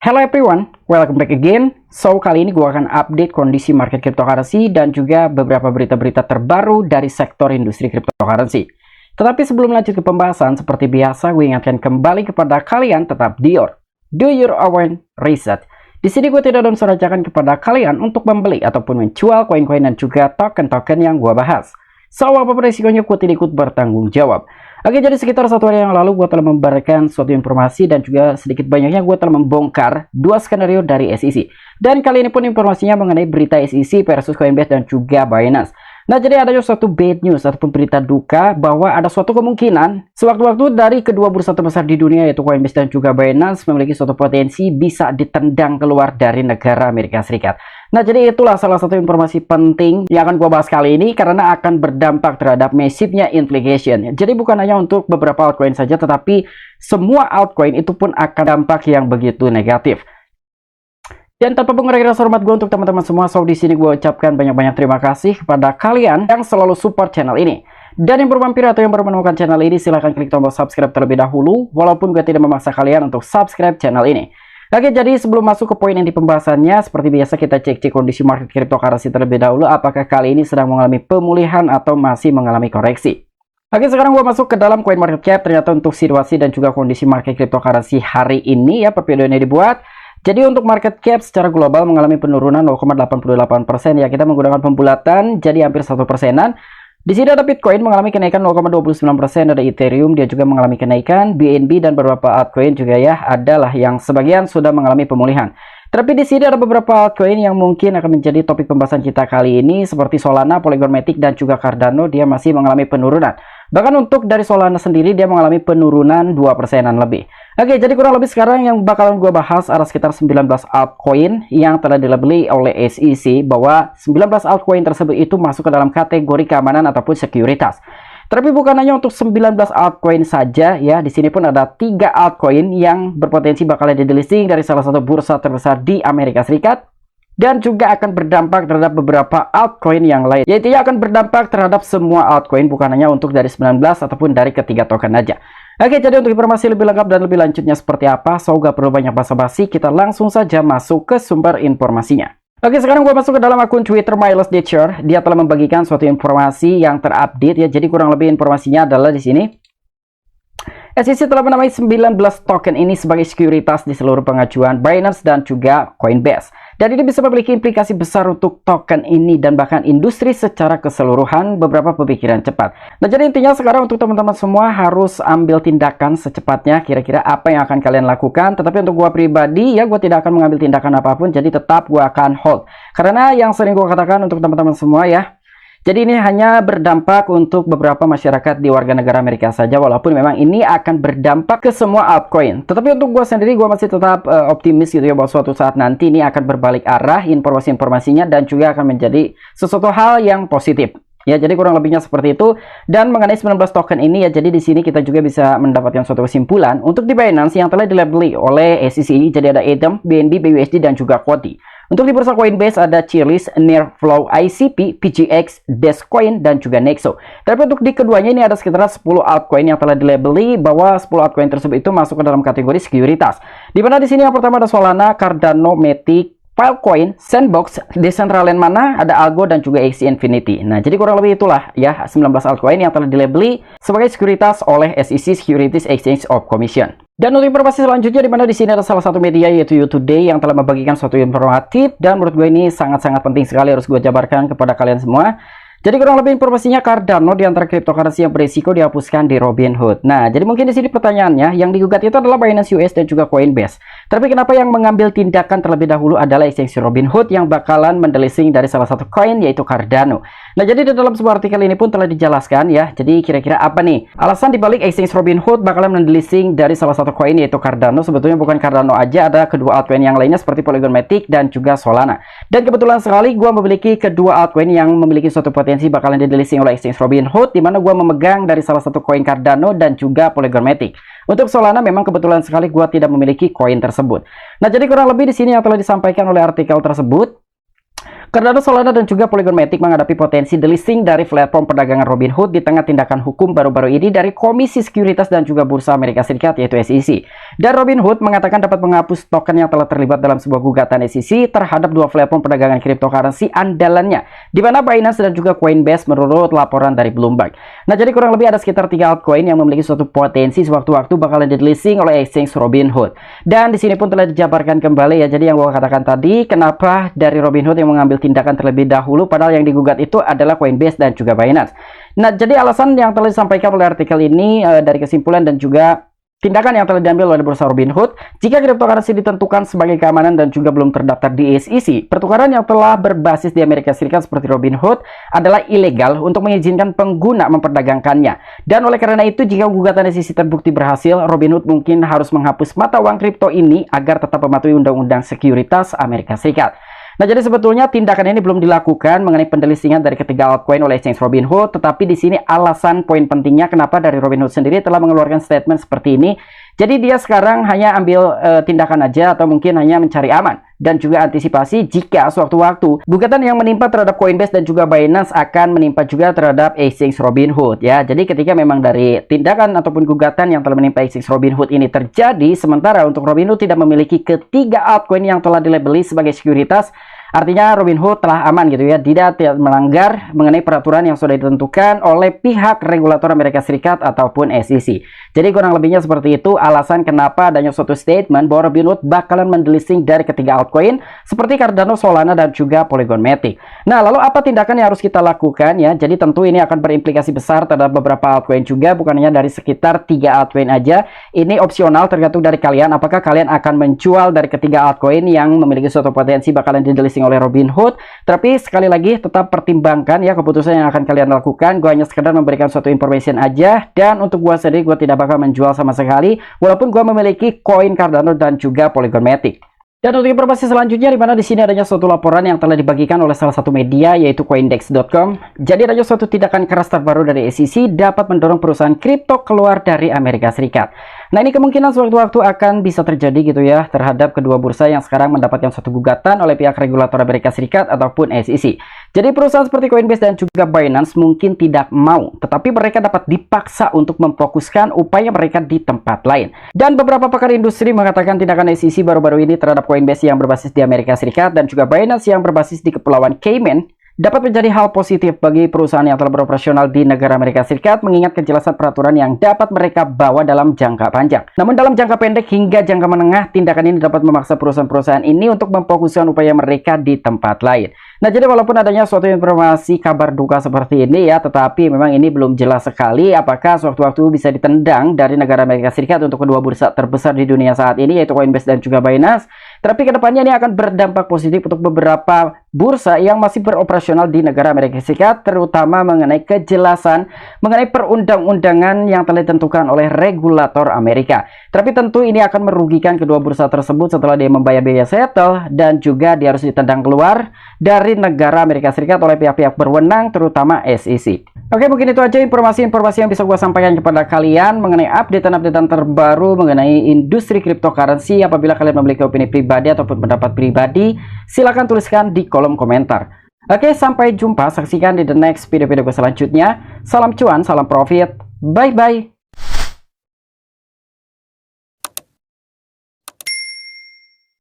Hello everyone, welcome back again. So, kali ini gue akan update kondisi market cryptocurrency dan juga beberapa berita-berita terbaru dari sektor industri cryptocurrency. Tetapi sebelum lanjut ke pembahasan, seperti biasa gue ingatkan kembali kepada kalian tetap do your own research. Di sini gue tidak mensarankan kepada kalian untuk membeli ataupun menjual koin-koin dan juga token-token yang gue bahas. So, apapun resikonya gue tidak ikut bertanggung jawab. Oke, jadi sekitar 1 hari yang lalu gue telah memberikan suatu informasi dan juga sedikit banyaknya gue telah membongkar 2 skenario dari SEC. Dan kali ini pun informasinya mengenai berita SEC versus Coinbase dan juga Binance. Nah, jadi ada suatu bad news ataupun berita duka bahwa ada suatu kemungkinan sewaktu-waktu dari kedua bursa terbesar di dunia yaitu Coinbase dan juga Binance memiliki suatu potensi bisa ditendang keluar dari negara Amerika Serikat. Nah, jadi itulah salah satu informasi penting yang akan gue bahas kali ini karena akan berdampak terhadap massive-nya implication. Jadi bukan hanya untuk beberapa altcoin saja, tetapi semua altcoin itu pun akan dampak yang begitu negatif. Dan tanpa pengurangi rasa hormat gue untuk teman-teman semua, so di sini gue ucapkan banyak-banyak terima kasih kepada kalian yang selalu support channel ini. Dan yang baru mampir atau yang baru menemukan channel ini, silahkan klik tombol subscribe terlebih dahulu, walaupun gue tidak memaksa kalian untuk subscribe channel ini. Oke, jadi sebelum masuk ke poin inti pembahasannya, seperti biasa kita cek kondisi market cryptocurrency terlebih dahulu, apakah kali ini sedang mengalami pemulihan atau masih mengalami koreksi. Oke, sekarang gue masuk ke dalam coin market cap. Ternyata untuk situasi dan juga kondisi market cryptocurrency hari ini ya, per video ini dibuat. Jadi untuk market cap secara global mengalami penurunan 0,88% ya, kita menggunakan pembulatan jadi hampir 1%-an. Di sini ada Bitcoin mengalami kenaikan 0,29%, ada Ethereum dia juga mengalami kenaikan, BNB dan beberapa altcoin juga ya adalah yang sebagian sudah mengalami pemulihan. Tapi di sini ada beberapa altcoin yang mungkin akan menjadi topik pembahasan kita kali ini seperti Solana, Polygon Matic dan juga Cardano dia masih mengalami penurunan. Bahkan untuk dari Solana sendiri dia mengalami penurunan 2%-an lebih. Oke, jadi kurang lebih sekarang yang bakalan gue bahas ada sekitar 19 altcoin yang telah dilabeli oleh SEC bahwa 19 altcoin tersebut itu masuk ke dalam kategori keamanan ataupun sekuritas. Tapi bukan hanya untuk 19 altcoin saja ya, di sini pun ada 3 altcoin yang berpotensi bakal ada delisting dari salah satu bursa terbesar di Amerika Serikat. Dan juga akan berdampak terhadap beberapa altcoin yang lain. Yaitu akan berdampak terhadap semua altcoin, bukan hanya untuk dari 19 ataupun dari ketiga token aja. Oke, jadi untuk informasi lebih lengkap dan lebih lanjutnya seperti apa, so gak perlu banyak basa-basi, kita langsung saja masuk ke sumber informasinya. Oke, sekarang gue masuk ke dalam akun Twitter MilestoDetcher. Dia telah membagikan suatu informasi yang terupdate ya. Jadi kurang lebih informasinya adalah di sini. SEC telah menamai 19 token ini sebagai sekuritas di seluruh pengajuan Binance dan juga Coinbase. Dan ini bisa memiliki implikasi besar untuk token ini dan bahkan industri secara keseluruhan, beberapa pemikiran cepat. Nah, jadi intinya sekarang untuk teman-teman semua harus ambil tindakan secepatnya, kira-kira apa yang akan kalian lakukan. Tetapi untuk gua pribadi ya, gua tidak akan mengambil tindakan apapun, jadi tetap gua akan hold. Karena yang sering gua katakan untuk teman-teman semua ya, jadi ini hanya berdampak untuk beberapa masyarakat di warga negara Amerika saja, walaupun memang ini akan berdampak ke semua altcoin. Tetapi untuk gue sendiri, gue masih tetap optimis gitu ya, bahwa suatu saat nanti ini akan berbalik arah informasi-informasinya dan juga akan menjadi sesuatu hal yang positif. Ya, jadi kurang lebihnya seperti itu. Dan mengenai 19 token ini ya, jadi di sini kita juga bisa mendapatkan suatu kesimpulan untuk di Binance yang telah dilabeli oleh SEC. Jadi ada Atom, BNB, BUSD dan juga QUOTI. Untuk di bursa Coinbase ada Chiliz, Nearflow, ICP, PGX, Dashcoin, dan juga Nexo. Tapi untuk di keduanya ini ada sekitar 10 altcoin yang telah dilabeli bahwa 10 altcoin tersebut itu masuk ke dalam kategori sekuritas. Dimana di sini yang pertama ada Solana, Cardano, Matic, Filecoin, Sandbox, Decentraland Mana, ada Algo, dan juga Axie Infinity. Nah, jadi kurang lebih itulah ya 19 altcoin yang telah dilabeli sebagai sekuritas oleh SEC Securities Exchange of Commission. Dan untuk informasi selanjutnya di mana di sini ada salah satu media yaitu YouToday yang telah membagikan suatu informatif dan menurut gue ini sangat-sangat penting sekali harus gue jabarkan kepada kalian semua. Jadi kurang lebih informasinya Cardano di antara cryptocurrency yang berisiko dihapuskan di Robinhood. Nah, jadi mungkin di sini pertanyaannya yang digugat itu adalah Binance US dan juga Coinbase. Tapi kenapa yang mengambil tindakan terlebih dahulu adalah exchange Robinhood yang bakalan mendelisting dari salah satu coin yaitu Cardano. Nah, jadi di dalam sebuah artikel ini pun telah dijelaskan ya. Jadi kira-kira apa nih alasan dibalik exchange Robinhood bakalan mendelisting dari salah satu coin yaitu Cardano? Sebetulnya bukan Cardano aja, ada kedua altcoin yang lainnya seperti Polygon Matic dan juga Solana. Dan kebetulan sekali gua memiliki kedua altcoin yang memiliki suatu potensi bakalan didelisting oleh exchange Robinhood, di mana gua memegang dari salah satu koin Cardano dan juga Polygon Matic. Untuk Solana memang kebetulan sekali gua tidak memiliki koin tersebut. Nah, jadi kurang lebih di sini yang telah disampaikan oleh artikel tersebut Cardano, Solana, dan juga Polygon Matic menghadapi potensi delisting dari platform perdagangan Robinhood di tengah tindakan hukum baru-baru ini dari Komisi Sekuritas dan juga Bursa Amerika Serikat yaitu SEC. Dan Robinhood mengatakan dapat menghapus token yang telah terlibat dalam sebuah gugatan SEC terhadap dua platform perdagangan cryptocurrency andalannya, di mana Binance dan juga Coinbase menurut laporan dari Bloomberg. Nah, jadi kurang lebih ada sekitar 3 altcoin yang memiliki suatu potensi sewaktu-waktu bakalan delisting oleh exchange Robinhood. Dan di sini pun telah dijabarkan kembali ya, jadi yang gua katakan tadi, kenapa dari Robinhood yang mengambil tindakan terlebih dahulu padahal yang digugat itu adalah Coinbase dan juga Binance. Nah, jadi alasan yang telah disampaikan oleh artikel ini dari kesimpulan dan juga tindakan yang telah diambil oleh bursa Robinhood, jika cryptocurrency ditentukan sebagai keamanan dan juga belum terdaftar di SEC, pertukaran yang telah berbasis di Amerika Serikat seperti Robinhood adalah ilegal untuk mengizinkan pengguna memperdagangkannya. Dan oleh karena itu, jika gugatan SEC terbukti berhasil, Robinhood mungkin harus menghapus mata uang kripto ini agar tetap mematuhi Undang-Undang Sekuritas Amerika Serikat. Nah, jadi sebetulnya tindakan ini belum dilakukan mengenai pendelistingan dari ketiga altcoin oleh exchange Robinhood, tetapi di sini alasan poin pentingnya kenapa dari Robinhood sendiri telah mengeluarkan statement seperti ini. Jadi dia sekarang hanya ambil tindakan aja atau mungkin hanya mencari aman dan juga antisipasi jika sewaktu-waktu gugatan yang menimpa terhadap Coinbase dan juga Binance akan menimpa juga terhadap exchange Robinhood ya. Jadi ketika memang dari tindakan ataupun gugatan yang telah menimpa exchange Robinhood ini terjadi, sementara untuk Robinhood tidak memiliki ketiga altcoin yang telah dilabeli sebagai sekuritas, artinya Robinhood telah aman gitu ya, tidak melanggar mengenai peraturan yang sudah ditentukan oleh pihak regulator Amerika Serikat ataupun SEC. Jadi kurang lebihnya seperti itu alasan kenapa adanya suatu statement bahwa Robinhood bakalan mendelisting dari ketiga altcoin seperti Cardano, Solana, dan juga Polygon Matic. Nah, lalu apa tindakan yang harus kita lakukan ya? Jadi tentu ini akan berimplikasi besar terhadap beberapa altcoin juga, bukan hanya dari sekitar 3 altcoin aja. Ini opsional tergantung dari kalian, apakah kalian akan menjual dari ketiga altcoin yang memiliki suatu potensi bakalan didelisting oleh Robinhood. Tapi sekali lagi tetap pertimbangkan ya keputusan yang akan kalian lakukan. Gue hanya sekedar memberikan suatu information aja, dan untuk gue sendiri gue tidak bakal menjual sama sekali walaupun gue memiliki koin Cardano dan juga Polygon Matic. Dan untuk informasi selanjutnya, di mana di sini adanya suatu laporan yang telah dibagikan oleh salah satu media yaitu Coindex.com. Jadi adanya suatu tindakan keras terbaru dari SEC dapat mendorong perusahaan kripto keluar dari Amerika Serikat. Nah, ini kemungkinan sewaktu-waktu akan bisa terjadi gitu ya terhadap kedua bursa yang sekarang mendapatkan suatu gugatan oleh pihak regulator Amerika Serikat ataupun SEC. Jadi perusahaan seperti Coinbase dan juga Binance mungkin tidak mau, tetapi mereka dapat dipaksa untuk memfokuskan upaya mereka di tempat lain. Dan beberapa pakar industri mengatakan tindakan SEC baru-baru ini terhadap Coinbase yang berbasis di Amerika Serikat dan juga Binance yang berbasis di Kepulauan Cayman dapat menjadi hal positif bagi perusahaan yang telah beroperasional di negara Amerika Serikat, mengingat kejelasan peraturan yang dapat mereka bawa dalam jangka panjang. Namun dalam jangka pendek hingga jangka menengah, tindakan ini dapat memaksa perusahaan-perusahaan ini untuk memfokuskan upaya mereka di tempat lain. Nah, jadi walaupun adanya suatu informasi kabar duka seperti ini ya, tetapi memang ini belum jelas sekali apakah sewaktu-waktu bisa ditendang dari negara Amerika Serikat untuk kedua bursa terbesar di dunia saat ini yaitu Coinbase dan juga Binance. Tapi kedepannya ini akan berdampak positif untuk beberapa bursa yang masih beroperasional di negara Amerika Serikat, terutama mengenai kejelasan mengenai perundang-undangan yang telah ditentukan oleh regulator Amerika. Tapi tentu ini akan merugikan kedua bursa tersebut setelah dia membayar biaya settle dan juga dia harus ditendang keluar dari negara Amerika Serikat oleh pihak-pihak berwenang, terutama SEC. Oke, mungkin itu aja informasi-informasi yang bisa gue sampaikan kepada kalian mengenai update-update terbaru mengenai industri cryptocurrency. Apabila kalian memiliki opini pribadi ataupun pendapat pribadi, silahkan tuliskan di kolom komentar. Oke, sampai jumpa. Saksikan di the next video-video gue selanjutnya. Salam cuan, salam profit. Bye-bye.